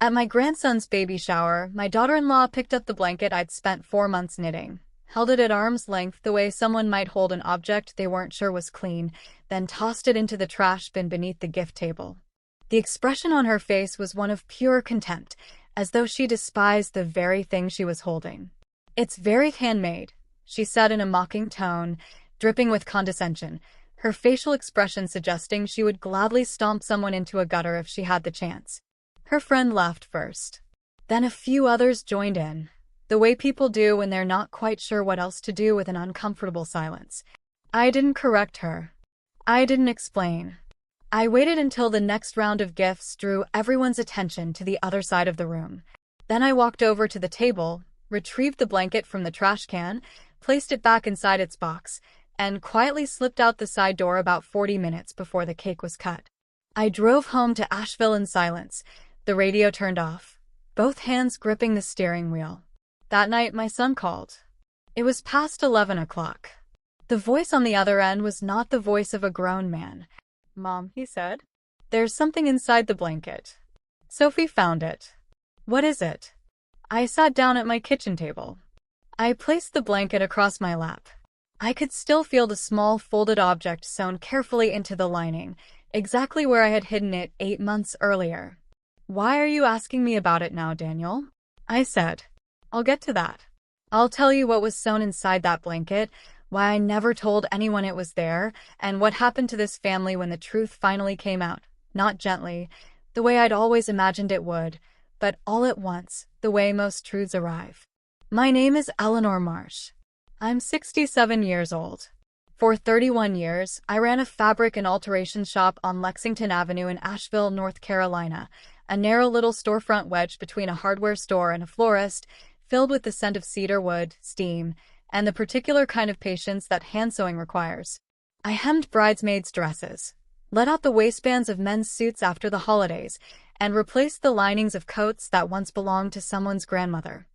At my grandson's baby shower, my daughter-in-law picked up the blanket I'd spent 4 months knitting, held it at arm's length the way someone might hold an object they weren't sure was clean, then tossed it into the trash bin beneath the gift table. The expression on her face was one of pure contempt, as though she despised the very thing she was holding. "It's very handmade," she said in a mocking tone, dripping with condescension, her facial expression suggesting she would gladly stomp someone into a gutter if she had the chance. Her friend laughed first. Then a few others joined in, the way people do when they're not quite sure what else to do with an uncomfortable silence. I didn't correct her. I didn't explain. I waited until the next round of gifts drew everyone's attention to the other side of the room. Then I walked over to the table, retrieved the blanket from the trash can, placed it back inside its box, and quietly slipped out the side door about 40 minutes before the cake was cut. I drove home to Asheville in silence, the radio turned off, both hands gripping the steering wheel. That night my son called. It was past 11 o'clock. The voice on the other end was not the voice of a grown man. "Mom," he said, "there's something inside the blanket. Sophie found it." "What is it?" I sat down at my kitchen table. I placed the blanket across my lap. I could still feel the small folded object sewn carefully into the lining, exactly where I had hidden it 8 months earlier. "Why are you asking me about it now, Daniel?" I said. "I'll get to that. I'll tell you what was sewn inside that blanket, why I never told anyone it was there, and what happened to this family when the truth finally came out, not gently, the way I'd always imagined it would, but all at once, the way most truths arrive. My name is Eleanor Marsh. I'm 67 years old. For 31 years, I ran a fabric and alteration shop on Lexington Avenue in Asheville, North Carolina, a narrow little storefront wedged between a hardware store and a florist, filled with the scent of cedar wood, steam, and the particular kind of patience that hand sewing requires. I hemmed bridesmaids' dresses, let out the waistbands of men's suits after the holidays, and replaced the linings of coats that once belonged to someone's grandmother.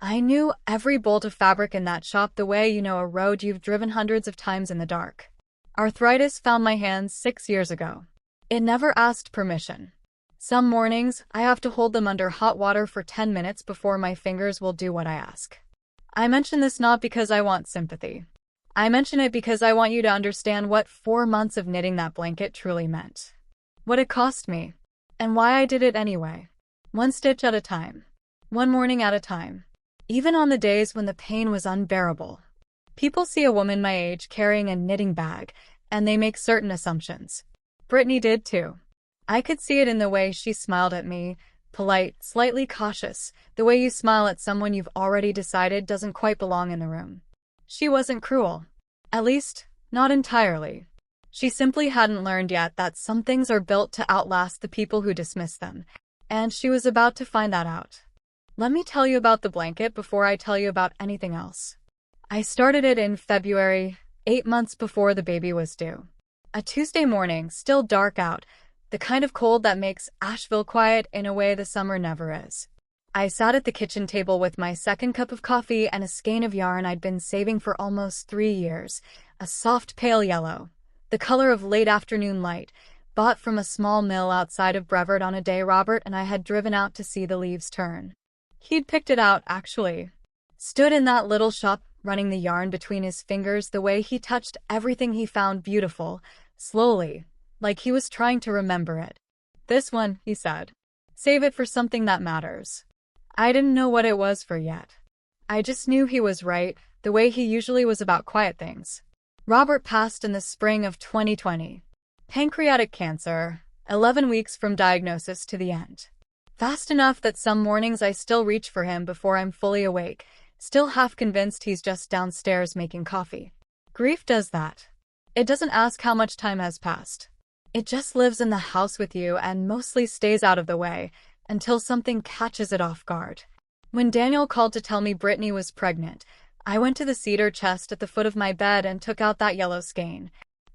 I knew every bolt of fabric in that shop the way you know a road you've driven hundreds of times in the dark. Arthritis found my hands 6 years ago. It never asked permission. Some mornings, I have to hold them under hot water for 10 minutes before my fingers will do what I ask. I mention this not because I want sympathy. I mention it because I want you to understand what 4 months of knitting that blanket truly meant. What it cost me, and why I did it anyway. One stitch at a time. One morning at a time. Even on the days when the pain was unbearable. People see a woman my age carrying a knitting bag, and they make certain assumptions. Brittany did too. I could see it in the way she smiled at me, polite, slightly cautious, the way you smile at someone you've already decided doesn't quite belong in the room. She wasn't cruel. At least, not entirely. She simply hadn't learned yet that some things are built to outlast the people who dismiss them, and she was about to find that out. Let me tell you about the blanket before I tell you about anything else. I started it in February, 8 months before the baby was due. A Tuesday morning, still dark out, the kind of cold that makes Asheville quiet in a way the summer never is. I sat at the kitchen table with my second cup of coffee and a skein of yarn I'd been saving for almost 3 years, a soft pale yellow, the color of late afternoon light, bought from a small mill outside of Brevard on a day Robert and I had driven out to see the leaves turn. He'd picked it out, actually. Stood in that little shop, running the yarn between his fingers the way he touched everything he found beautiful, slowly, like he was trying to remember it. "This one," he said. "Save it for something that matters." I didn't know what it was for yet. I just knew he was right, the way he usually was about quiet things. Robert passed in the spring of 2020. Pancreatic cancer, 11 weeks from diagnosis to the end. Fast enough that some mornings I still reach for him before I'm fully awake, still half convinced he's just downstairs making coffee. Grief does that. It doesn't ask how much time has passed. It just lives in the house with you and mostly stays out of the way, until something catches it off guard. When Daniel called to tell me Brittany was pregnant, I went to the cedar chest at the foot of my bed and took out that yellow skein.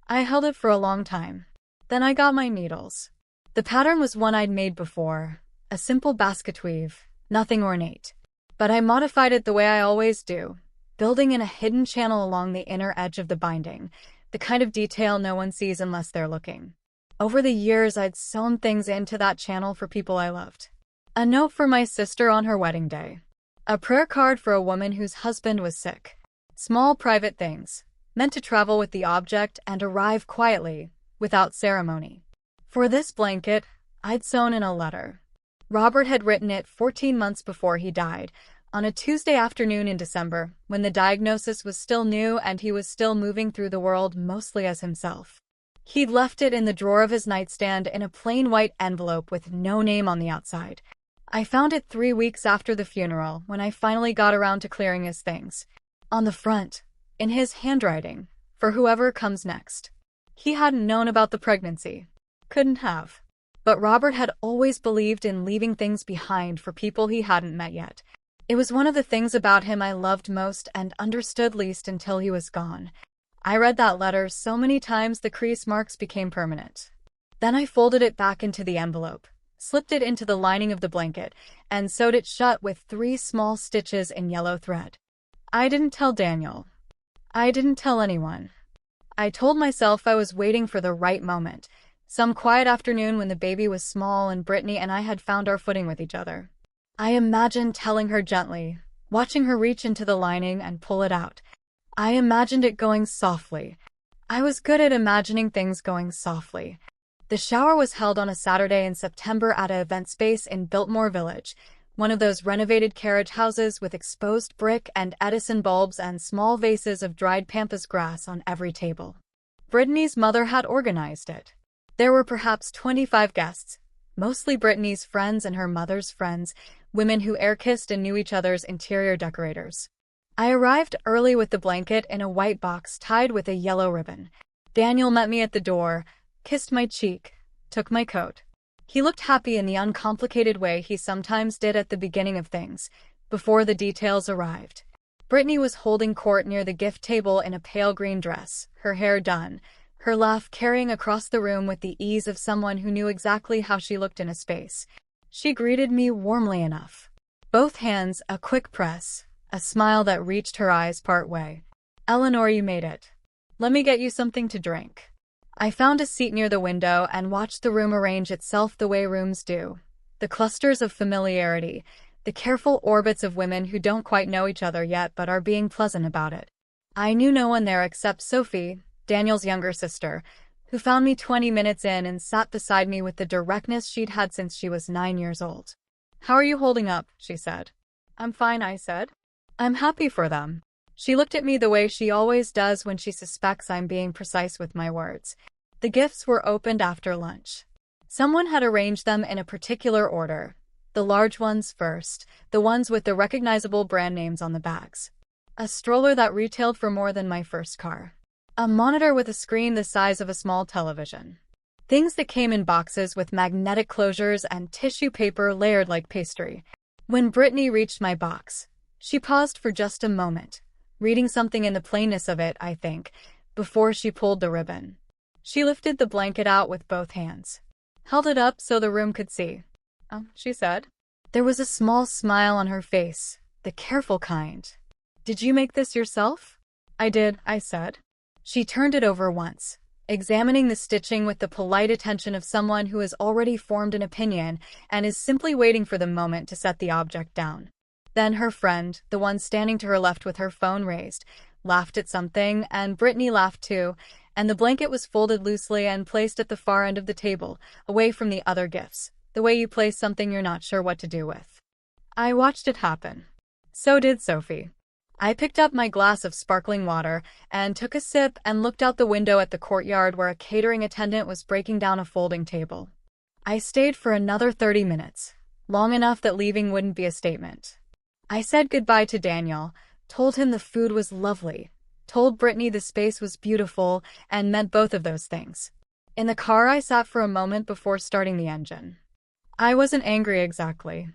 I held it for a long time. Then I got my needles. The pattern was one I'd made before. A simple basket weave, nothing ornate. But I modified it the way I always do, building in a hidden channel along the inner edge of the binding, the kind of detail no one sees unless they're looking. Over the years, I'd sewn things into that channel for people I loved. A note for my sister on her wedding day. A prayer card for a woman whose husband was sick. Small private things, meant to travel with the object and arrive quietly, without ceremony. For this blanket, I'd sewn in a letter. Robert had written it 14 months before he died, on a Tuesday afternoon in December, when the diagnosis was still new and he was still moving through the world mostly as himself. He'd left it in the drawer of his nightstand in a plain white envelope with no name on the outside. I found it 3 weeks after the funeral, when I finally got around to clearing his things. On the front, in his handwriting, for whoever comes next. He hadn't known about the pregnancy. Couldn't have. But Robert had always believed in leaving things behind for people he hadn't met yet. It was one of the things about him I loved most and understood least until he was gone. I read that letter so many times the crease marks became permanent. Then I folded it back into the envelope, slipped it into the lining of the blanket, and sewed it shut with 3 small stitches in yellow thread. I didn't tell Daniel. I didn't tell anyone. I told myself I was waiting for the right moment, some quiet afternoon when the baby was small and Brittany and I had found our footing with each other. I imagined telling her gently, watching her reach into the lining and pull it out. I imagined it going softly. I was good at imagining things going softly. The shower was held on a Saturday in September at an event space in Biltmore Village, one of those renovated carriage houses with exposed brick and Edison bulbs and small vases of dried pampas grass on every table. Brittany's mother had organized it. There were perhaps 25 guests, mostly Brittany's friends and her mother's friends, women who air-kissed and knew each other's interior decorators. I arrived early with the blanket in a white box tied with a yellow ribbon. Daniel met me at the door, kissed my cheek, took my coat. He looked happy in the uncomplicated way he sometimes did at the beginning of things, before the details arrived. Brittany was holding court near the gift table in a pale green dress, her hair done, her laugh carrying across the room with the ease of someone who knew exactly how she looked in a space. She greeted me warmly enough. Both hands, a quick press, a smile that reached her eyes part way. "Eleanor, you made it. Let me get you something to drink." I found a seat near the window and watched the room arrange itself the way rooms do. The clusters of familiarity, the careful orbits of women who don't quite know each other yet but are being pleasant about it. I knew no one there except Sophie, Daniel's younger sister, who found me 20 minutes in and sat beside me with the directness she'd had since she was 9 years old. "How are you holding up?" she said. "I'm fine," I said. "I'm happy for them." She looked at me the way she always does when she suspects I'm being precise with my words. The gifts were opened after lunch. Someone had arranged them in a particular order. The large ones first, the ones with the recognizable brand names on the bags. A stroller that retailed for more than my first car. A monitor with a screen the size of a small television. Things that came in boxes with magnetic closures and tissue paper layered like pastry. When Brittany reached my box, she paused for just a moment, reading something in the plainness of it, I think, before she pulled the ribbon. She lifted the blanket out with both hands, held it up so the room could see. "Oh," she said. There was a small smile on her face, the careful kind. "Did you make this yourself?" "I did," I said. She turned it over once, examining the stitching with the polite attention of someone who has already formed an opinion and is simply waiting for the moment to set the object down. Then her friend, the one standing to her left with her phone raised, laughed at something, and Brittany laughed too, and the blanket was folded loosely and placed at the far end of the table, away from the other gifts, the way you place something you're not sure what to do with. I watched it happen. So did Sophie. I picked up my glass of sparkling water and took a sip and looked out the window at the courtyard where a catering attendant was breaking down a folding table. I stayed for another 30 minutes, long enough that leaving wouldn't be a statement. I said goodbye to Daniel, told him the food was lovely, told Brittany the space was beautiful, and meant both of those things. In the car I sat for a moment before starting the engine. I wasn't angry exactly.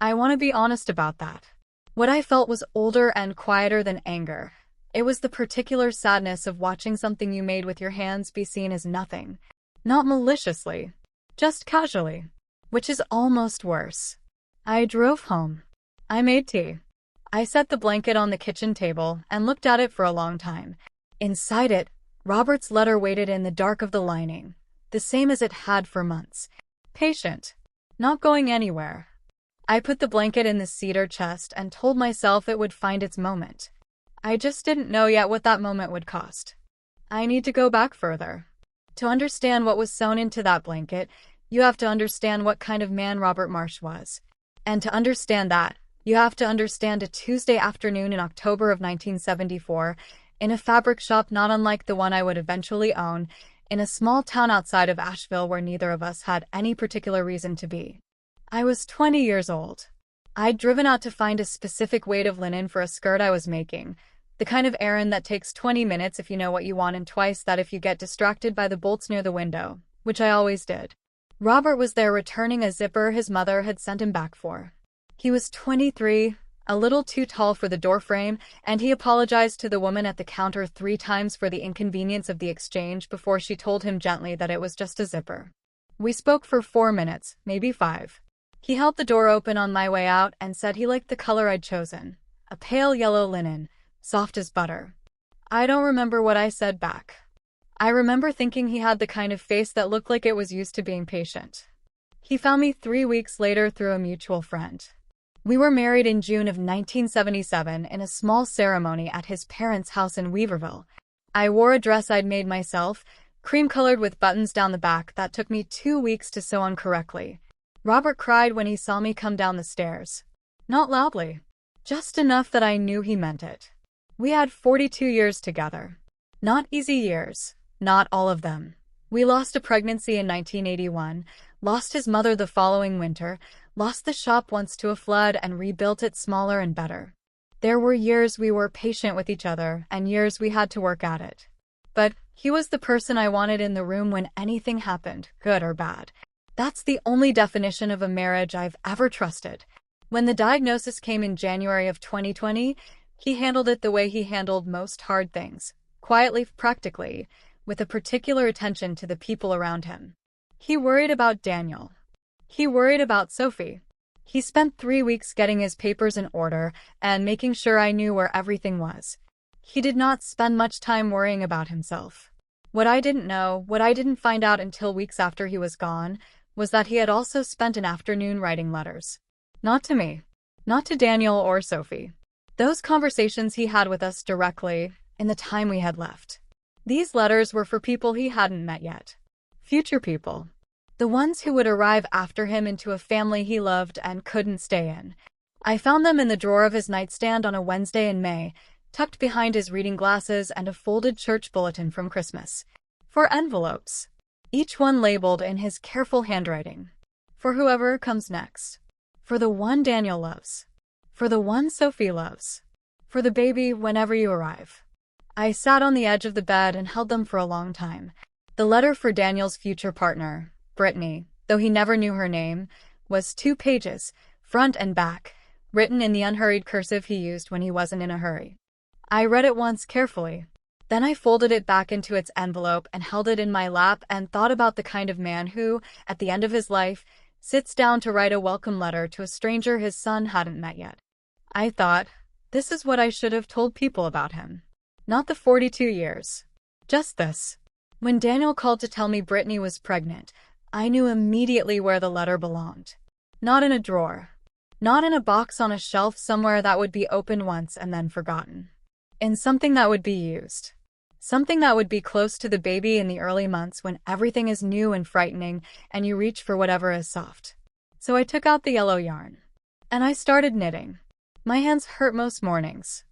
I want to be honest about that. What I felt was older and quieter than anger. It was the particular sadness of watching something you made with your hands be seen as nothing. Not maliciously, just casually, which is almost worse. I drove home. I made tea. I set the blanket on the kitchen table and looked at it for a long time. Inside it, Robert's letter waited in the dark of the lining, the same as it had for months. Patient. Not going anywhere. I put the blanket in the cedar chest and told myself it would find its moment. I just didn't know yet what that moment would cost. I need to go back further. To understand what was sewn into that blanket, you have to understand what kind of man Robert Marsh was. And to understand that, you have to understand a Tuesday afternoon in October of 1974, in a fabric shop not unlike the one I would eventually own, in a small town outside of Asheville where neither of us had any particular reason to be. I was 20 years old. I'd driven out to find a specific weight of linen for a skirt I was making, the kind of errand that takes 20 minutes if you know what you want and twice that if you get distracted by the bolts near the window, which I always did. Robert was there returning a zipper his mother had sent him back for. He was 23, a little too tall for the doorframe, and he apologized to the woman at the counter 3 times for the inconvenience of the exchange before she told him gently that it was just a zipper. We spoke for 4 minutes, maybe 5. He held the door open on my way out and said he liked the color I'd chosen, a pale yellow linen, soft as butter. I don't remember what I said back. I remember thinking he had the kind of face that looked like it was used to being patient. He found me 3 weeks later through a mutual friend. We were married in June of 1977 in a small ceremony at his parents' house in Weaverville. I wore a dress I'd made myself, cream-colored with buttons down the back that took me 2 weeks to sew on correctly. Robert cried when he saw me come down the stairs. Not loudly. Just enough that I knew he meant it. We had 42 years together. Not easy years. Not all of them. We lost a pregnancy in 1981, lost his mother the following winter, lost the shop once to a flood and rebuilt it smaller and better. There were years we were patient with each other and years we had to work at it. But he was the person I wanted in the room when anything happened, good or bad. That's the only definition of a marriage I've ever trusted. When the diagnosis came in January of 2020, he handled it the way he handled most hard things, quietly, practically, with a particular attention to the people around him. He worried about Daniel. He worried about Sophie. He spent 3 weeks getting his papers in order and making sure I knew where everything was. He did not spend much time worrying about himself. What I didn't know, what I didn't find out until weeks after he was gone, was that he had also spent an afternoon writing letters. Not to me. Not to Daniel or Sophie. Those conversations he had with us directly, in the time we had left. These letters were for people he hadn't met yet. Future people. The ones who would arrive after him into a family he loved and couldn't stay in. I found them in the drawer of his nightstand on a Wednesday in May, tucked behind his reading glasses and a folded church bulletin from Christmas. 4 envelopes. Each one labeled in his careful handwriting. For whoever comes next. For the one Daniel loves. For the one Sophie loves. For the baby whenever you arrive. I sat on the edge of the bed and held them for a long time. The letter for Daniel's future partner, Brittany, though he never knew her name, was 2 pages, front and back, written in the unhurried cursive he used when he wasn't in a hurry. I read it once carefully. Then I folded it back into its envelope and held it in my lap and thought about the kind of man who, at the end of his life, sits down to write a welcome letter to a stranger his son hadn't met yet. I thought, this is what I should have told people about him. Not the 42 years. Just this. When Daniel called to tell me Brittany was pregnant, I knew immediately where the letter belonged. Not in a drawer. Not in a box on a shelf somewhere that would be opened once and then forgotten. In something that would be used. Something that would be close to the baby in the early months when everything is new and frightening and you reach for whatever is soft. So I took out the yellow yarn. And I started knitting. My hands hurt most mornings.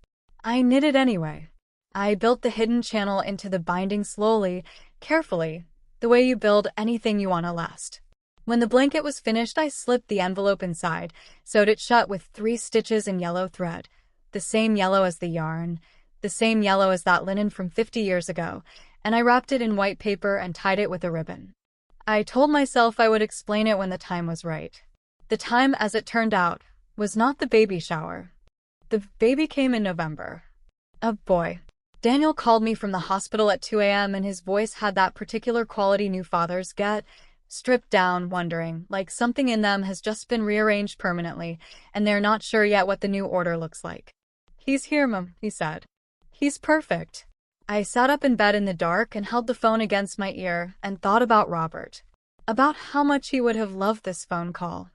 I knitted anyway. I built the hidden channel into the binding slowly, carefully, the way you build anything you want to last. When the blanket was finished, I slipped the envelope inside, sewed it shut with 3 stitches in yellow thread, the same yellow as the yarn, the same yellow as that linen from 50 years ago, and I wrapped it in white paper and tied it with a ribbon. I told myself I would explain it when the time was right. The time, as it turned out, was not the baby shower. The baby came in November. A boy. Daniel called me from the hospital at 2 a.m. and his voice had that particular quality new fathers get, stripped down, wondering, like something in them has just been rearranged permanently, and they're not sure yet what the new order looks like. He's here, Mom, he said. He's perfect. I sat up in bed in the dark and held the phone against my ear and thought about Robert. About how much he would have loved this phone call.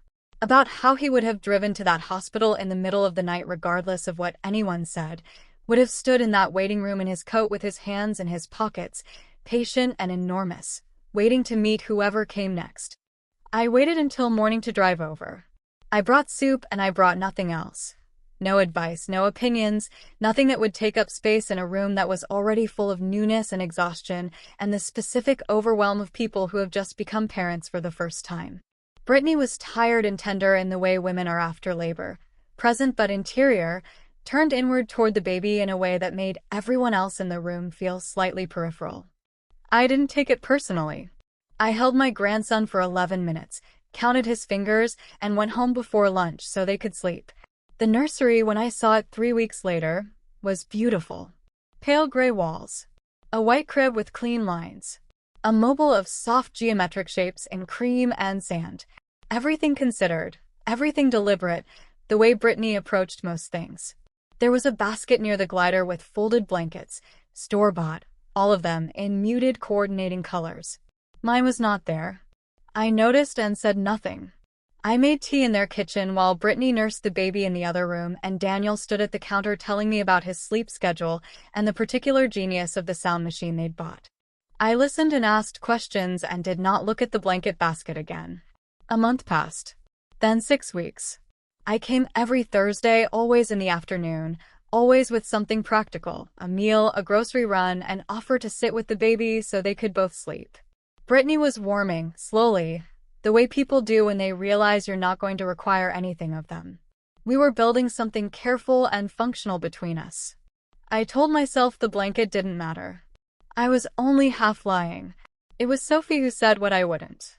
About how he would have driven to that hospital in the middle of the night regardless of what anyone said, would have stood in that waiting room in his coat with his hands in his pockets, patient and enormous, waiting to meet whoever came next. I waited until morning to drive over. I brought soup and I brought nothing else. No advice, no opinions, nothing that would take up space in a room that was already full of newness and exhaustion and the specific overwhelm of people who have just become parents for the first time. Brittany was tired and tender in the way women are after labor, present but interior, turned inward toward the baby in a way that made everyone else in the room feel slightly peripheral. I didn't take it personally. I held my grandson for 11 minutes, counted his fingers, and went home before lunch so they could sleep. The nursery, when I saw it 3 weeks later, was beautiful. Pale gray walls, a white crib with clean lines, a mobile of soft geometric shapes in cream and sand. Everything considered, everything deliberate, the way Brittany approached most things. There was a basket near the glider with folded blankets, store-bought, all of them in muted coordinating colors. Mine was not there. I noticed and said nothing. I made tea in their kitchen while Brittany nursed the baby in the other room, and Daniel stood at the counter telling me about his sleep schedule and the particular genius of the sound machine they'd bought. I listened and asked questions and did not look at the blanket basket again. A month passed. Then 6 weeks. I came every Thursday, always in the afternoon, always with something practical, a meal, a grocery run, and offer to sit with the baby so they could both sleep. Brittany was warming, slowly, the way people do when they realize you're not going to require anything of them. We were building something careful and functional between us. I told myself the blanket didn't matter. I was only half lying. It was Sophie who said what I wouldn't.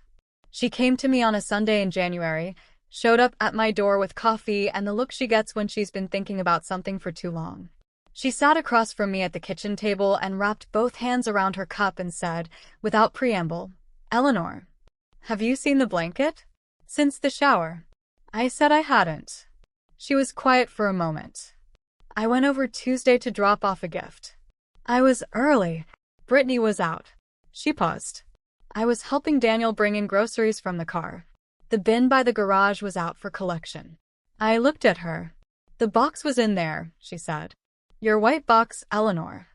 She came to me on a Sunday in January, showed up at my door with coffee and the look she gets when she's been thinking about something for too long. She sat across from me at the kitchen table and wrapped both hands around her cup and said, without preamble, "Eleanor, have you seen the blanket? Since the shower." I said I hadn't. She was quiet for a moment. I went over Tuesday to drop off a gift. I was early. Brittany was out. She paused. I was helping Daniel bring in groceries from the car. The bin by the garage was out for collection. I looked at her. "The box was in there," she said. "Your white box, Eleanor.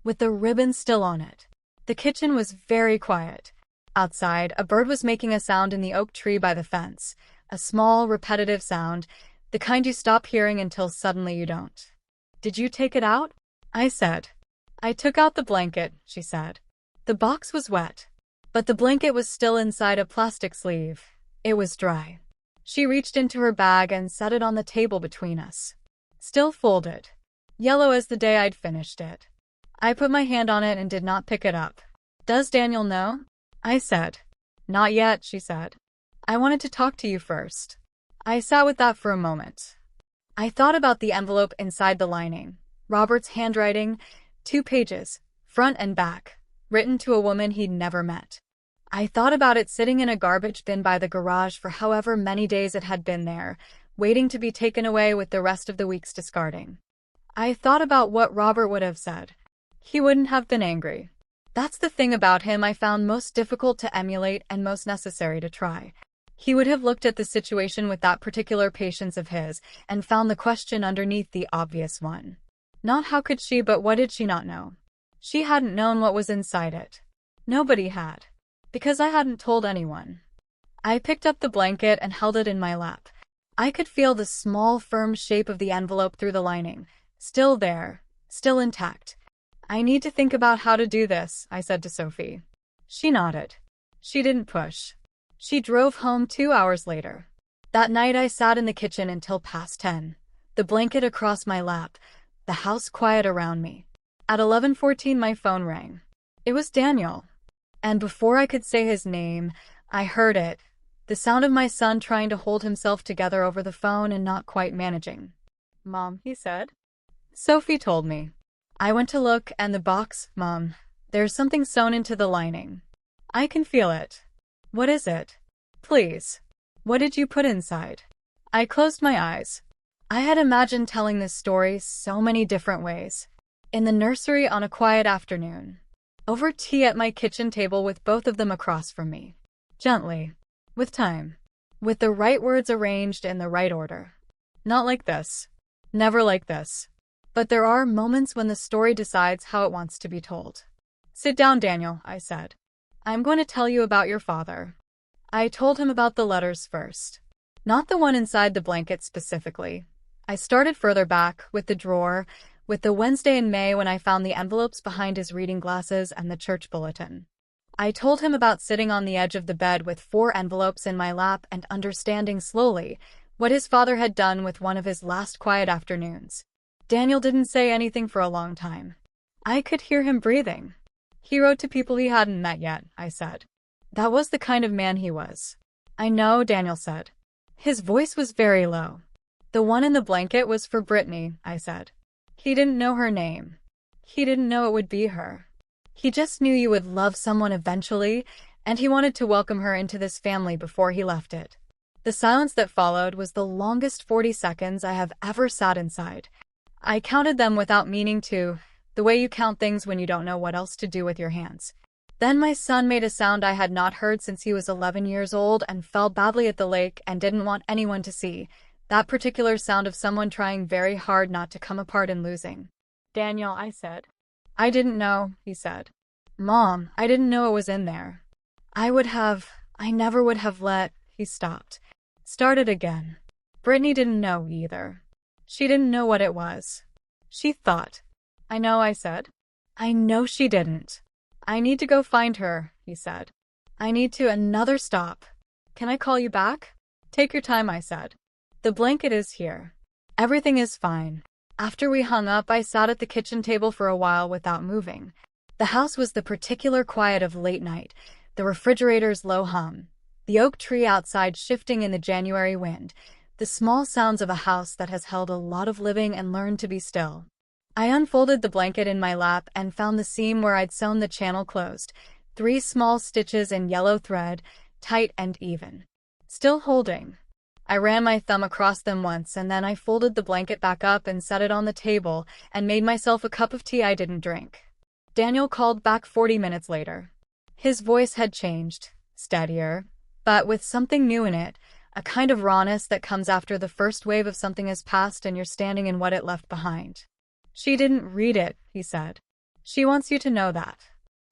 With the ribbon still on it." The kitchen was very quiet. Outside, a bird was making a sound in the oak tree by the fence. A small, repetitive sound, the kind you stop hearing until suddenly you don't. "Did you take it out?" I said. "I took out the blanket," she said. The box was wet, but the blanket was still inside a plastic sleeve. It was dry. She reached into her bag and set it on the table between us. Still folded. Yellow as the day I'd finished it. I put my hand on it and did not pick it up. "Does Daniel know?" I said. "Not yet," she said. "I wanted to talk to you first." I sat with that for a moment. I thought about the envelope inside the lining. Robert's handwriting, 2 pages, front and back, written to a woman he'd never met. I thought about it sitting in a garbage bin by the garage for however many days it had been there, waiting to be taken away with the rest of the week's discarding. I thought about what Robert would have said. He wouldn't have been angry. That's the thing about him I found most difficult to emulate and most necessary to try. He would have looked at the situation with that particular patience of his and found the question underneath the obvious one. Not how could she, but what did she not know? She hadn't known what was inside it. Nobody had. Because I hadn't told anyone. I picked up the blanket and held it in my lap. I could feel the small, firm shape of the envelope through the lining. Still there. Still intact. "I need to think about how to do this," I said to Sophie. She nodded. She didn't push. She drove home 2 hours later. That night I sat in the kitchen until past 10. The blanket across my lap. The house quiet around me. At 11:14 my phone rang. It was Daniel. And before I could say his name, I heard it. The sound of my son trying to hold himself together over the phone and not quite managing. "Mom," he said. "Sophie told me." I went to look, and the box, "Mom, there's something sewn into the lining. I can feel it." "What is it?" "Please. What did you put inside?" I closed my eyes. I had imagined telling this story so many different ways. In the nursery on a quiet afternoon. Over tea at my kitchen table with both of them across from me. Gently. With time. with the right words arranged in the right order. Not like this. Never like this. But there are moments when the story decides how it wants to be told. Sit down, Daniel, I said. I'm going to tell you about your father. I told him about the letters first. Not the one inside the blanket specifically. I started further back, with the drawer, with the Wednesday in May when I found the envelopes behind his reading glasses and the church bulletin. I told him about sitting on the edge of the bed with 4 envelopes in my lap and understanding slowly what his father had done with one of his last quiet afternoons. Daniel didn't say anything for a long time. I could hear him breathing. He wrote to people he hadn't met yet, I said. That was the kind of man he was. I know, Daniel said. His voice was very low. The one in the blanket was for Brittany, I said. He didn't know her name. He didn't know it would be her. He just knew you would love someone eventually, and he wanted to welcome her into this family before he left it. The silence that followed was the longest 40 seconds I have ever sat inside. I counted them without meaning to, the way you count things when you don't know what else to do with your hands. Then my son made a sound I had not heard since he was 11 years old and fell badly at the lake and didn't want anyone to see. That particular sound of someone trying very hard not to come apart and losing. Daniel, I said. I didn't know, he said. Mom, I didn't know it was in there. I never would have let, he stopped. Started again. Brittany didn't know either. She didn't know what it was. She thought. I know, I said. I know she didn't. I need to go find her, he said. I need to another stop. Can I call you back? Take your time, I said. The blanket is here. Everything is fine. After we hung up, I sat at the kitchen table for a while without moving. The house was the particular quiet of late night, the refrigerator's low hum, the oak tree outside shifting in the January wind, the small sounds of a house that has held a lot of living and learned to be still. I unfolded the blanket in my lap and found the seam where I'd sewn the channel closed, 3 small stitches in yellow thread, tight and even. Still holding. I ran my thumb across them once and then I folded the blanket back up and set it on the table and made myself a cup of tea I didn't drink. Daniel called back 40 minutes later. His voice had changed, steadier, but with something new in it, a kind of rawness that comes after the first wave of something has passed and you're standing in what it left behind. She didn't read it, he said. She wants you to know that.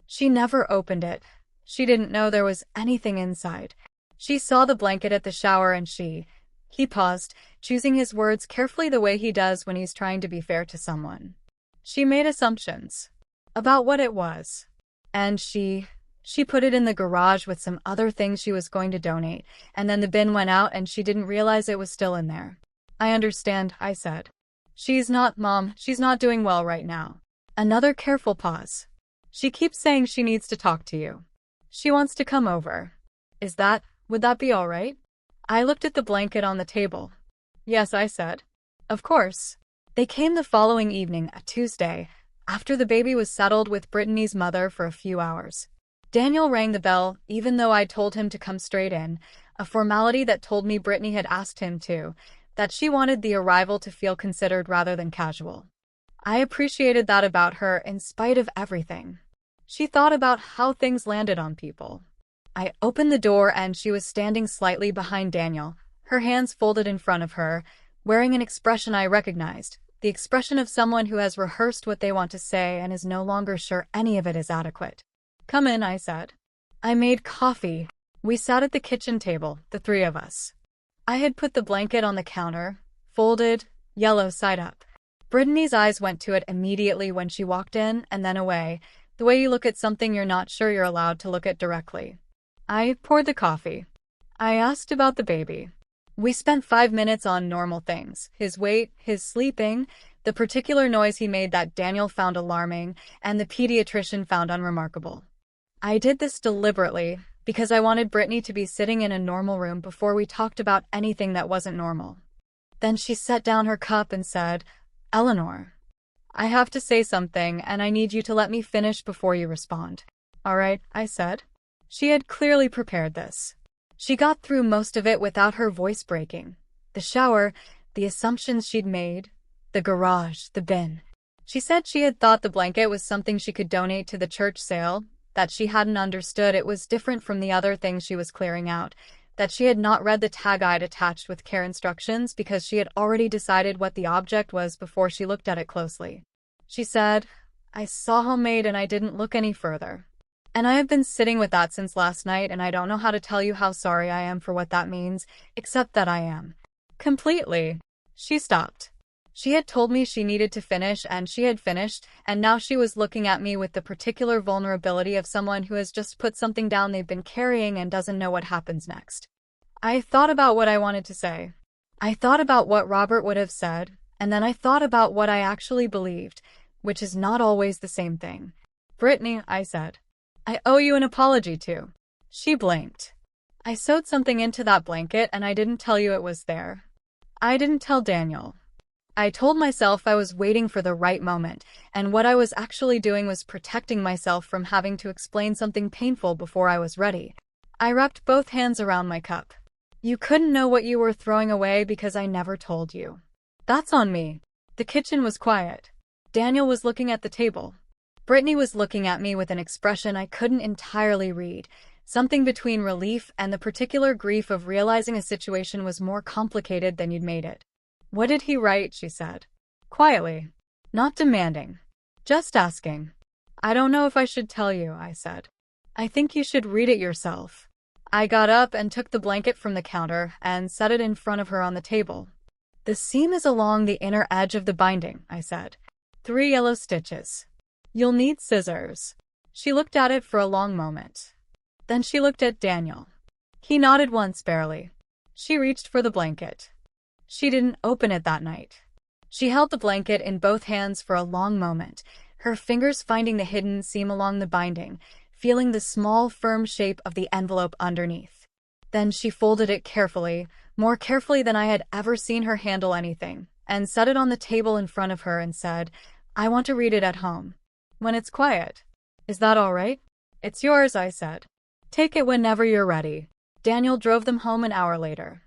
She never opened it. She didn't know there was anything inside. She saw the blanket at the shower and he paused, choosing his words carefully the way he does when he's trying to be fair to someone. She made assumptions about what it was. And she put it in the garage with some other things she was going to donate, and then the bin went out and she didn't realize it was still in there. I understand, I said. Mom, she's not doing well right now. Another careful pause. She keeps saying she needs to talk to you. She wants to come over. Would that be all right? I looked at the blanket on the table. Yes, I said. Of course. They came the following evening, a Tuesday, after the baby was settled with Brittany's mother for a few hours. Daniel rang the bell, even though I'd told him to come straight in, a formality that told me Brittany had asked him to, that she wanted the arrival to feel considered rather than casual. I appreciated that about her in spite of everything. She thought about how things landed on people. I opened the door and she was standing slightly behind Daniel, her hands folded in front of her, wearing an expression I recognized, the expression of someone who has rehearsed what they want to say and is no longer sure any of it is adequate. Come in, I said. I made coffee. We sat at the kitchen table, the 3 of us. I had put the blanket on the counter, folded, yellow side up. Brittany's eyes went to it immediately when she walked in and then away, the way you look at something you're not sure you're allowed to look at directly. I poured the coffee. I asked about the baby. We spent 5 minutes on normal things, his weight, his sleeping, the particular noise he made that Daniel found alarming, and the pediatrician found unremarkable. I did this deliberately, because I wanted Brittany to be sitting in a normal room before we talked about anything that wasn't normal. Then she set down her cup and said, Eleanor, I have to say something, and I need you to let me finish before you respond. All right, I said. She had clearly prepared this. She got through most of it without her voice breaking. The shower, the assumptions she'd made, the garage, the bin. She said she had thought the blanket was something she could donate to the church sale, that she hadn't understood it was different from the other things she was clearing out, that she had not read the tag I'd attached with care instructions because she had already decided what the object was before she looked at it closely. She said, "I saw homemade and I didn't look any further. And I have been sitting with that since last night, and I don't know how to tell you how sorry I am for what that means, except that I am. Completely." She stopped. She had told me she needed to finish, and she had finished, and now she was looking at me with the particular vulnerability of someone who has just put something down they've been carrying and doesn't know what happens next. I thought about what I wanted to say. I thought about what Robert would have said, and then I thought about what I actually believed, which is not always the same thing. "Brittany," I said, "I owe you an apology too." She blinked. "I sewed something into that blanket and I didn't tell you it was there. I didn't tell Daniel. I told myself I was waiting for the right moment, and what I was actually doing was protecting myself from having to explain something painful before I was ready." I wrapped both hands around my cup. "You couldn't know what you were throwing away because I never told you. That's on me." The kitchen was quiet. Daniel was looking at the table. Brittany was looking at me with an expression I couldn't entirely read, something between relief and the particular grief of realizing a situation was more complicated than you'd made it. "What did he write?" she said. Quietly. Not demanding. Just asking. "I don't know if I should tell you," I said. "I think you should read it yourself." I got up and took the blanket from the counter and set it in front of her on the table. "The seam is along the inner edge of the binding," I said. 3 yellow stitches. You'll need scissors." She looked at it for a long moment. Then she looked at Daniel. He nodded once barely. She reached for the blanket. She didn't open it that night. She held the blanket in both hands for a long moment, her fingers finding the hidden seam along the binding, feeling the small, firm shape of the envelope underneath. Then she folded it carefully, more carefully than I had ever seen her handle anything, and set it on the table in front of her and said, "I want to read it at home. When it's quiet. Is that all right?" "It's yours," I said. "Take it whenever you're ready." Daniel drove them home an hour later.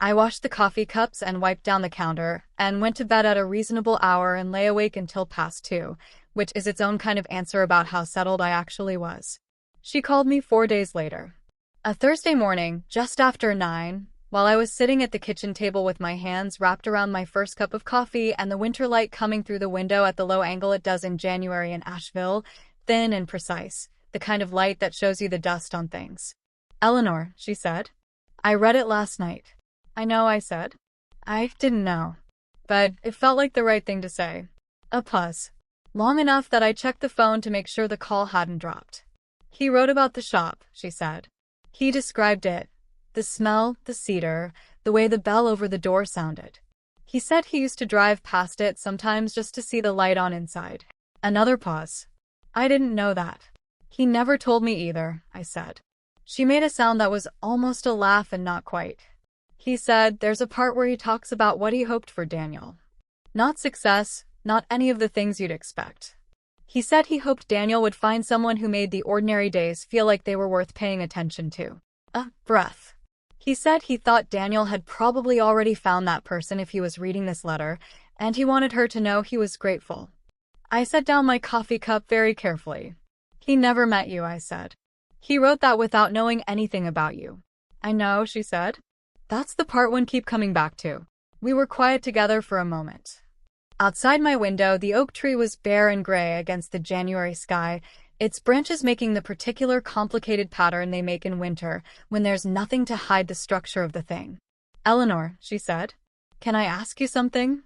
I washed the coffee cups and wiped down the counter, and went to bed at a reasonable hour and lay awake until past 2, which is its own kind of answer about how settled I actually was. She called me 4 days later. A Thursday morning, just after 9, while I was sitting at the kitchen table with my hands wrapped around my first cup of coffee and the winter light coming through the window at the low angle it does in January in Asheville, thin and precise, the kind of light that shows you the dust on things. "Eleanor," she said. "I read it last night." "I know," I said. I didn't know. But it felt like the right thing to say. A pause. Long enough that I checked the phone to make sure the call hadn't dropped. "He wrote about the shop," she said. "He described it. The smell, the cedar, the way the bell over the door sounded. He said he used to drive past it sometimes just to see the light on inside." Another pause. "I didn't know that." "He never told me either," I said. She made a sound that was almost a laugh and not quite. "He said there's a part where he talks about what he hoped for Daniel. Not success, not any of the things you'd expect. He said he hoped Daniel would find someone who made the ordinary days feel like they were worth paying attention to." A breath. "He said he thought Daniel had probably already found that person if he was reading this letter, and he wanted her to know he was grateful." I set down my coffee cup very carefully. "He never met you," I said. "He wrote that without knowing anything about you." "I know," she said. "That's the part one keep coming back to." We were quiet together for a moment. Outside my window, the oak tree was bare and gray against the January sky, its branches making the particular complicated pattern they make in winter, when there's nothing to hide the structure of the thing. "Eleanor," she said, "can I ask you something?"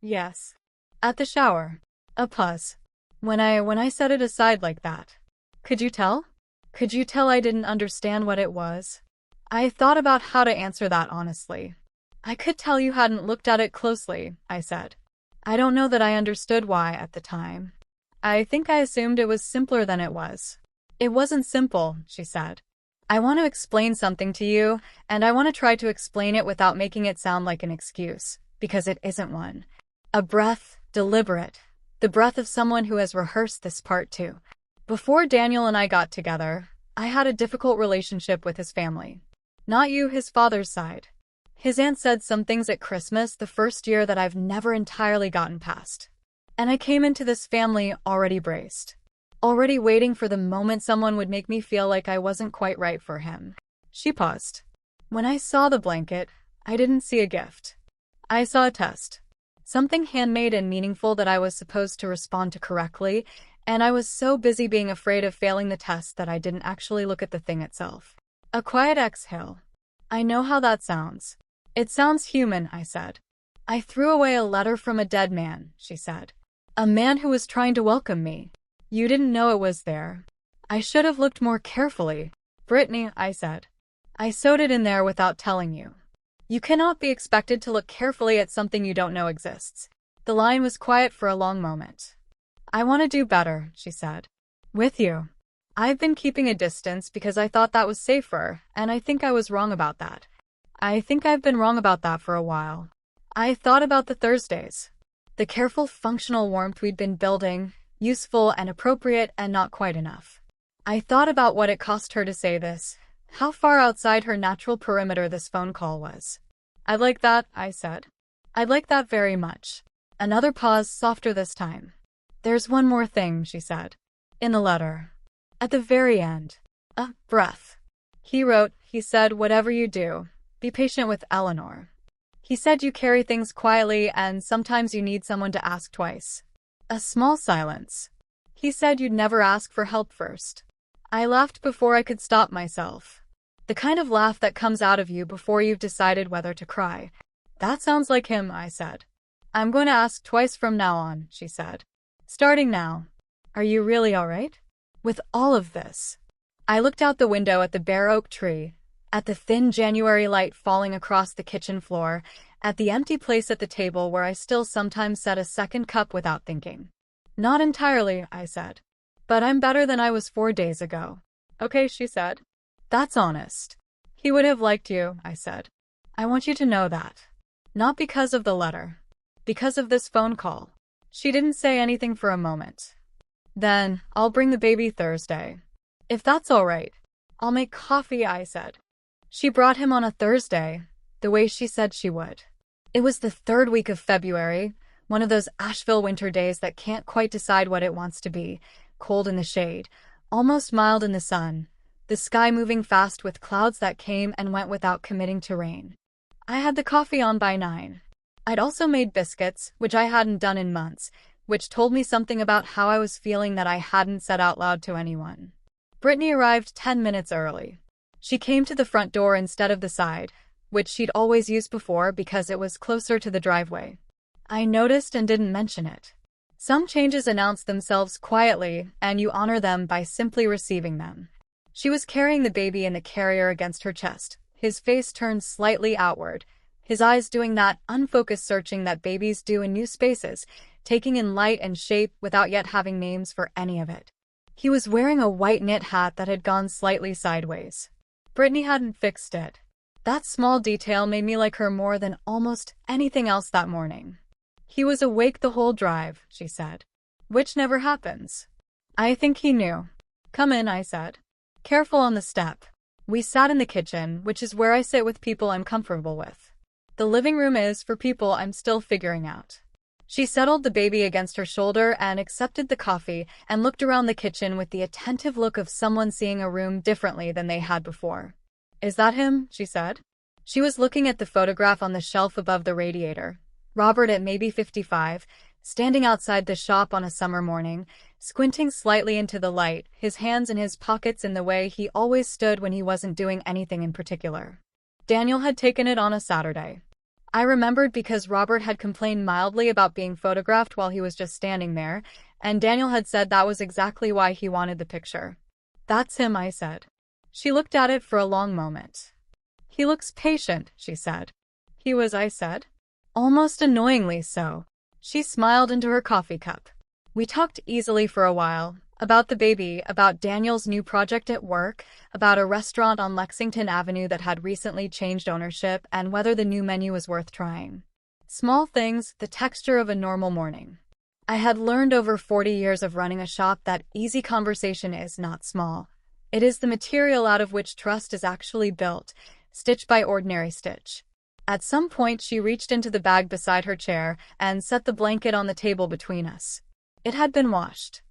"Yes." "At the shower." A pause. When I set it aside like that. Could you tell? Could you tell I didn't understand what it was?" I thought about how to answer that honestly. "I could tell you hadn't looked at it closely," I said. "I don't know that I understood why at the time. I think I assumed it was simpler than it was." "It wasn't simple," she said. "I want to explain something to you, and I want to try to explain it without making it sound like an excuse, because it isn't one. A breath, deliberate. The breath of someone who has rehearsed this part too. Before Daniel and I got together, I had a difficult relationship with his family. Not you, his father's side. His aunt said some things at Christmas the first year that I've never entirely gotten past. And I came into this family already braced. Already waiting for the moment someone would make me feel like I wasn't quite right for him." She paused. When I saw the blanket, I didn't see a gift. I saw a test. Something handmade and meaningful that I was supposed to respond to correctly, and I was so busy being afraid of failing the test that I didn't actually look at the thing itself. A quiet exhale. I know how that sounds. It sounds human, I said. I threw away a letter from a dead man, she said. A man who was trying to welcome me. You didn't know it was there. I should have looked more carefully. Brittany, I said. I sewed it in there without telling you. You cannot be expected to look carefully at something you don't know exists. The line was quiet for a long moment. I want to do better, she said. With you. I've been keeping a distance because I thought that was safer, and I think I was wrong about that. I think I've been wrong about that for a while. I thought about the Thursdays. The careful, functional warmth we'd been building, useful and appropriate and not quite enough. I thought about what it cost her to say this, how far outside her natural perimeter this phone call was. I'd like that, I said. I'd like that very much. Another pause, softer this time. There's one more thing, she said. In the letter. At the very end. A breath. He wrote, he said, whatever you do, be patient with Eleanor. He said you carry things quietly and sometimes you need someone to ask twice. A small silence. He said you'd never ask for help first. I laughed before I could stop myself. The kind of laugh that comes out of you before you've decided whether to cry. That sounds like him, I said. I'm going to ask twice from now on, she said. Starting now. Are you really all right? With all of this. I looked out the window at the bare oak tree, at the thin January light falling across the kitchen floor, at the empty place at the table where I still sometimes set a second cup without thinking. Not entirely, I said. But I'm better than I was 4 days ago. Okay, she said. That's honest. He would have liked you, I said. I want you to know that. Not because of the letter. Because of this phone call. She didn't say anything for a moment. Then, I'll bring the baby Thursday. If that's all right. I'll make coffee, I said. She brought him on a Thursday, the way she said she would. It was the 3rd week of February, one of those Asheville winter days that can't quite decide what it wants to be, cold in the shade, almost mild in the sun, the sky moving fast with clouds that came and went without committing to rain. I had the coffee on by 9. I'd also made biscuits, which I hadn't done in months, which told me something about how I was feeling that I hadn't said out loud to anyone. Brittany arrived 10 minutes early. She came to the front door instead of the side, which she'd always used before because it was closer to the driveway. I noticed and didn't mention it. Some changes announce themselves quietly, and you honor them by simply receiving them. She was carrying the baby in the carrier against her chest, his face turned slightly outward, his eyes doing that unfocused searching that babies do in new spaces, taking in light and shape without yet having names for any of it. He was wearing a white knit hat that had gone slightly sideways. Brittany hadn't fixed it. That small detail made me like her more than almost anything else that morning. He was awake the whole drive, she said. Which never happens. I think he knew. Come in, I said. Careful on the step. We sat in the kitchen, which is where I sit with people I'm comfortable with. The living room is for people I'm still figuring out. She settled the baby against her shoulder and accepted the coffee and looked around the kitchen with the attentive look of someone seeing a room differently than they had before. Is that him? She said. She was looking at the photograph on the shelf above the radiator. Robert at maybe 55, standing outside the shop on a summer morning, squinting slightly into the light, his hands in his pockets in the way he always stood when he wasn't doing anything in particular. Daniel had taken it on a Saturday. I remembered because Robert had complained mildly about being photographed while he was just standing there, and Daniel had said that was exactly why he wanted the picture. That's him, I said. She looked at it for a long moment. He looks patient, she said. He was, I said. Almost annoyingly so. She smiled into her coffee cup. We talked easily for a while, about the baby, about Daniel's new project at work, about a restaurant on Lexington Avenue that had recently changed ownership, and whether the new menu was worth trying. Small things, the texture of a normal morning. I had learned over 40 years of running a shop that easy conversation is not small. It is the material out of which trust is actually built, stitch by ordinary stitch. At some point she reached into the bag beside her chair and set the blanket on the table between us. It had been washed.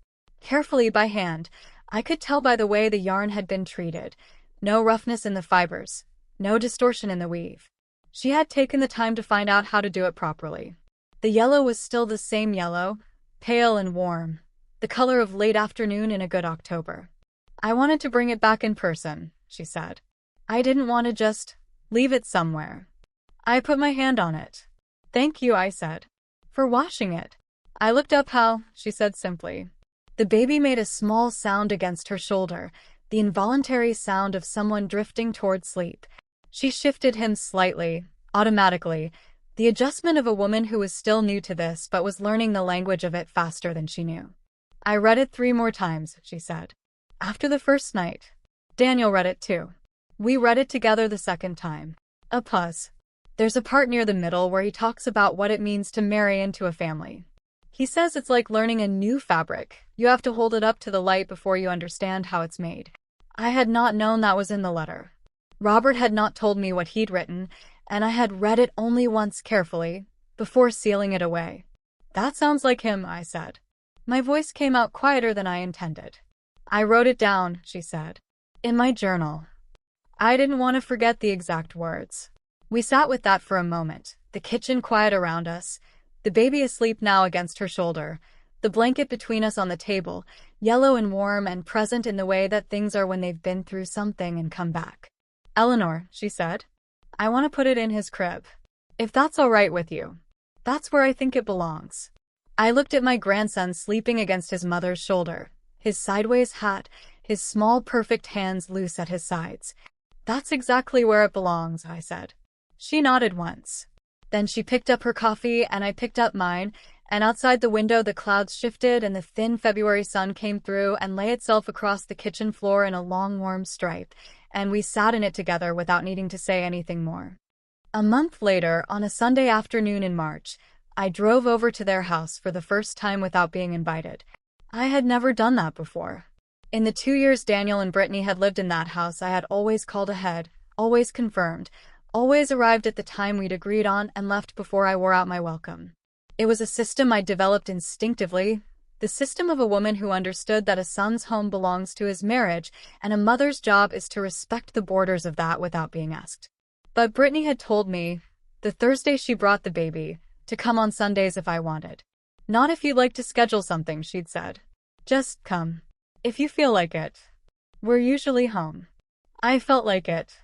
Carefully by hand, I could tell by the way the yarn had been treated. No roughness in the fibers. no distortion in the weave. She had taken the time to find out how to do it properly. The yellow was still the same yellow, pale and warm, the color of late afternoon in a good October. I wanted to bring it back in person, she said. I didn't want to just leave it somewhere. I put my hand on it. Thank you, I said. For washing it. I looked up how, she said simply. The baby made a small sound against her shoulder, the involuntary sound of someone drifting toward sleep. She shifted him slightly, automatically, the adjustment of a woman who was still new to this but was learning the language of it faster than she knew. I read it 3 more times, she said. After the first night. Daniel read it too. We read it together the second time. A pause. There's a part near the middle where he talks about what it means to marry into a family. He says it's like learning a new fabric. You have to hold it up to the light before you understand how it's made. I had not known that was in the letter. Robert had not told me what he'd written, and I had read it only once carefully, before sealing it away. That sounds like him, I said. My voice came out quieter than I intended. I wrote it down, she said. In my journal. I didn't want to forget the exact words. We sat with that for a moment, the kitchen quiet around us, the baby asleep now against her shoulder, the blanket between us on the table, yellow and warm and present in the way that things are when they've been through something and come back. Eleanor, she said, I want to put it in his crib. If that's all right with you. That's where I think it belongs. I looked at my grandson sleeping against his mother's shoulder, his sideways hat, his small perfect hands loose at his sides. That's exactly where it belongs, I said. She nodded once. Then she picked up her coffee and I picked up mine, and outside the window the clouds shifted and the thin February sun came through and lay itself across the kitchen floor in a long warm stripe, and we sat in it together without needing to say anything more. A month later, on a Sunday afternoon in March, I drove over to their house for the first time without being invited. I had never done that before. In the 2 years Daniel and Brittany had lived in that house, I had always called ahead, always confirmed, always arrived at the time we'd agreed on and left before I wore out my welcome. It was a system I developed instinctively, the system of a woman who understood that a son's home belongs to his marriage and a mother's job is to respect the borders of that without being asked. But Brittany had told me, the Thursday she brought the baby, to come on Sundays if I wanted. Not if you'd like to schedule something, she'd said. Just come. If you feel like it. We're usually home. I felt like it.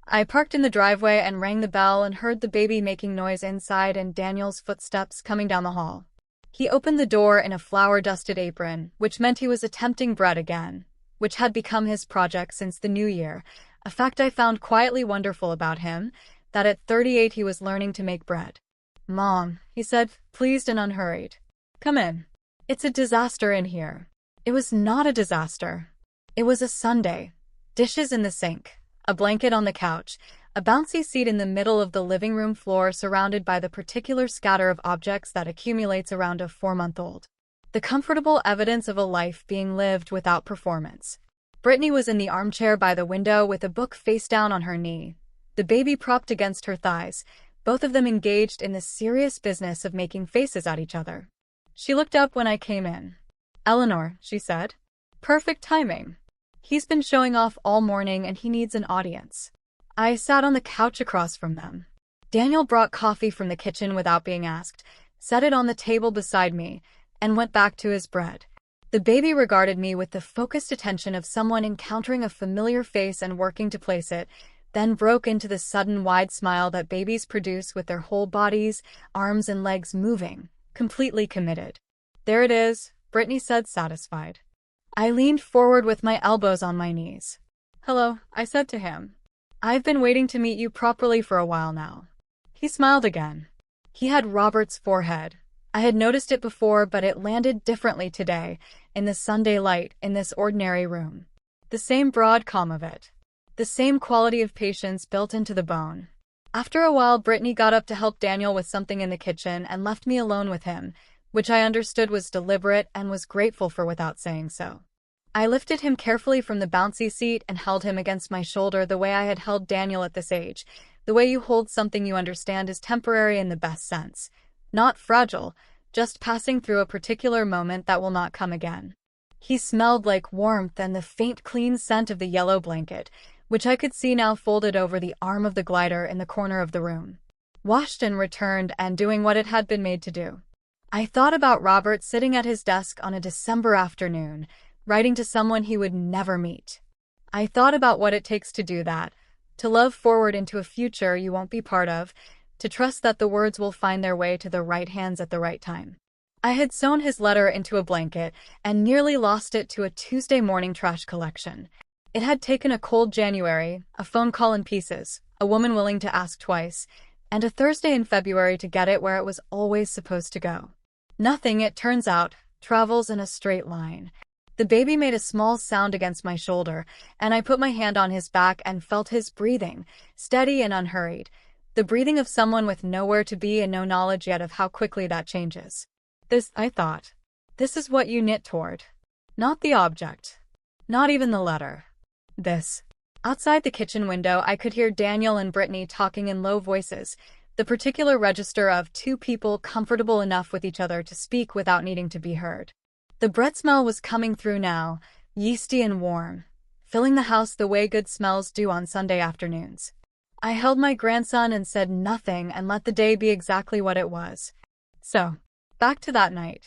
I parked in the driveway and rang the bell and heard the baby making noise inside and Daniel's footsteps coming down the hall. He opened the door in a flour-dusted apron, which meant he was attempting bread again, which had become his project since the new year, a fact I found quietly wonderful about him, that at 38 he was learning to make bread. Mom, he said, pleased and unhurried. Come in. It's a disaster in here. It was not a disaster. It was a Sunday. Dishes in the sink. A blanket on the couch, a bouncy seat in the middle of the living room floor surrounded by the particular scatter of objects that accumulates around a 4-month-old. The comfortable evidence of a life being lived without performance. Brittany was in the armchair by the window with a book face down on her knee, the baby propped against her thighs, both of them engaged in the serious business of making faces at each other. She looked up when I came in. Eleanor, she said. Perfect timing. He's been showing off all morning and he needs an audience. I sat on the couch across from them. Daniel brought coffee from the kitchen without being asked, set it on the table beside me, and went back to his bread. The baby regarded me with the focused attention of someone encountering a familiar face and working to place it, then broke into the sudden wide smile that babies produce with their whole bodies, arms and legs moving, completely committed. There it is, Brittany said, satisfied. I leaned forward with my elbows on my knees. Hello, I said to him. I've been waiting to meet you properly for a while now. He smiled again. He had Robert's forehead. I had noticed it before, but it landed differently today, in the Sunday light, in this ordinary room. The same broad calm of it. The same quality of patience built into the bone. After a while, Brittany got up to help Daniel with something in the kitchen and left me alone with him, which I understood was deliberate and was grateful for without saying so. I lifted him carefully from the bouncy seat and held him against my shoulder the way I had held Daniel at this age, the way you hold something you understand is temporary in the best sense. Not fragile, just passing through a particular moment that will not come again. He smelled like warmth and the faint clean scent of the yellow blanket, which I could see now folded over the arm of the glider in the corner of the room. Washed and returned and doing what it had been made to do. I thought about Robert sitting at his desk on a December afternoon, writing to someone he would never meet. I thought about what it takes to do that, to love forward into a future you won't be part of, to trust that the words will find their way to the right hands at the right time. I had sewn his letter into a blanket and nearly lost it to a Tuesday morning trash collection. It had taken a cold January, a phone call in pieces, a woman willing to ask twice, and a Thursday in February to get it where it was always supposed to go. Nothing, it turns out, travels in a straight line. The baby made a small sound against my shoulder, and I put my hand on his back and felt his breathing, steady and unhurried. The breathing of someone with nowhere to be and no knowledge yet of how quickly that changes. This, I thought. This is what you knit toward. Not the object. Not even the letter. This. Outside the kitchen window, I could hear Daniel and Brittany talking in low voices, the particular register of two people comfortable enough with each other to speak without needing to be heard. The bread smell was coming through now, yeasty and warm, filling the house the way good smells do on Sunday afternoons. I held my grandson and said nothing and let the day be exactly what it was. So, back to that night.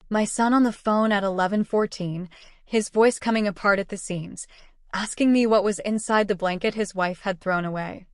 My son on the phone at 11:14, his voice coming apart at the seams, asking me what was inside the blanket his wife had thrown away.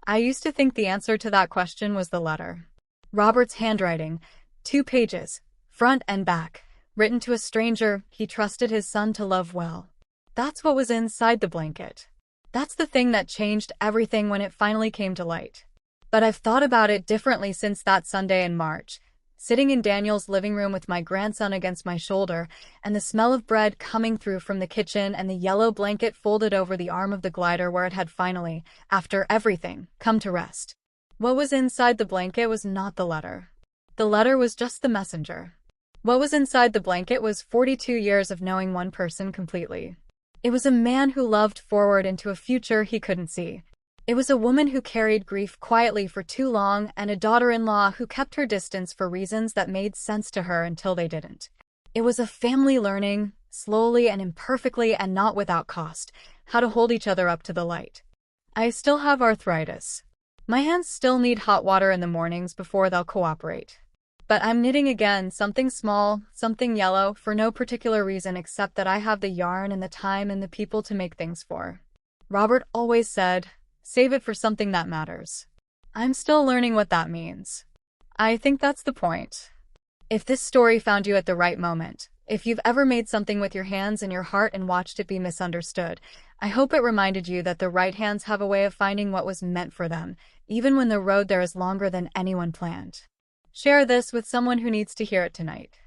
I used to think the answer to that question was the letter. Robert's handwriting, 2 pages, front and back, written to a stranger he trusted his son to love well. That's what was inside the blanket. That's the thing that changed everything when it finally came to light. But I've thought about it differently since that Sunday in March, sitting in Daniel's living room with my grandson against my shoulder, and the smell of bread coming through from the kitchen and the yellow blanket folded over the arm of the glider where it had finally, after everything, come to rest. What was inside the blanket was not the letter. The letter was just the messenger. What was inside the blanket was 42 years of knowing one person completely. It was a man who loved forward into a future he couldn't see. It was a woman who carried grief quietly for too long and a daughter-in-law who kept her distance for reasons that made sense to her until they didn't. It was a family learning, slowly and imperfectly and not without cost, how to hold each other up to the light. I still have arthritis. My hands still need hot water in the mornings before they'll cooperate. But I'm knitting again, something small, something yellow, for no particular reason except that I have the yarn and the time and the people to make things for. Robert always said, save it for something that matters. I'm still learning what that means. I think that's the point. If this story found you at the right moment, if you've ever made something with your hands and your heart and watched it be misunderstood, I hope it reminded you that the right hands have a way of finding what was meant for them, even when the road there is longer than anyone planned. Share this with someone who needs to hear it tonight.